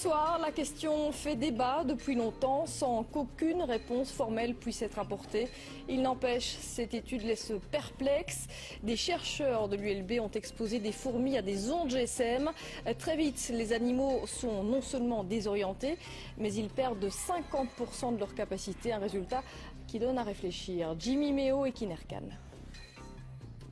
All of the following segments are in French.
Bonsoir, la question fait débat depuis longtemps sans qu'aucune réponse formelle puisse être apportée. Il n'empêche, cette étude laisse perplexe. Des chercheurs de l'ULB ont exposé des fourmis à des ondes GSM. Très vite, les animaux sont non seulement désorientés, mais ils perdent de 50% de leur capacité, un résultat qui donne à réfléchir. Jimmy Méo et Kinerkan.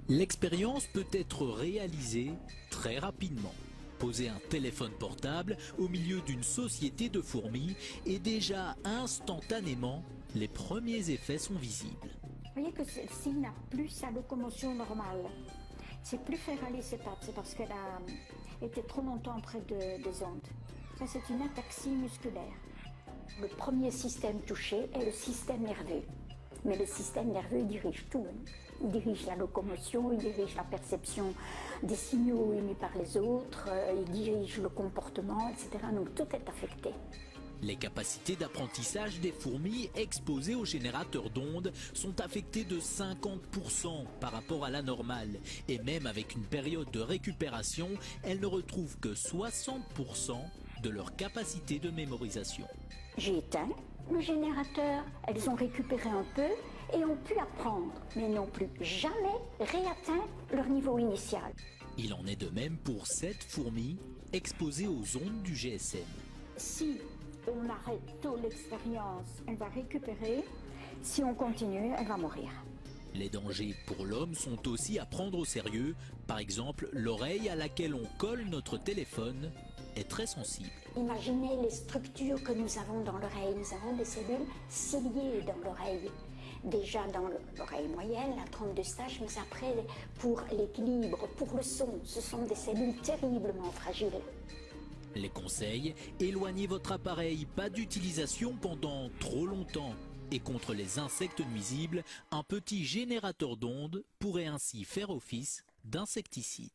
L'expérience peut être réalisée très rapidement. Poser un téléphone portable au milieu d'une société de fourmis et déjà instantanément, les premiers effets sont visibles. Vous voyez que celle-ci n'a plus sa locomotion normale. C'est plus faire aller ses pattes, c'est parce qu'elle a été trop longtemps près des ondes. Ça, c'est une ataxie musculaire. Le premier système touché est le système nerveux. Mais le système nerveux, il dirige tout. Il dirige la locomotion, il dirige la perception des signaux émis par les autres, il dirige le comportement, etc. Donc tout est affecté. Les capacités d'apprentissage des fourmis exposées aux générateurs d'ondes sont affectées de 50% par rapport à la normale. Et même avec une période de récupération, elles ne retrouvent que 60% de leur capacité de mémorisation. J'ai éteint le générateur, elles ont récupéré un peu et ont pu apprendre, mais n'ont plus jamais réatteint leur niveau initial. Il en est de même pour 7 fourmis exposées aux ondes du GSM. Si on arrête tôt l'expérience, elle va récupérer. Si on continue, elle va mourir. Les dangers pour l'homme sont aussi à prendre au sérieux. Par exemple, l'oreille à laquelle on colle notre téléphone est très sensible. Imaginez les structures que nous avons dans l'oreille. Nous avons des cellules ciliées dans l'oreille. Déjà dans l'oreille moyenne, la trompe de Eustache, mais après pour l'équilibre, pour le son, ce sont des cellules terriblement fragiles. Les conseils, éloignez votre appareil, pas d'utilisation pendant trop longtemps. Et contre les insectes nuisibles, un petit générateur d'ondes pourrait ainsi faire office d'insecticide.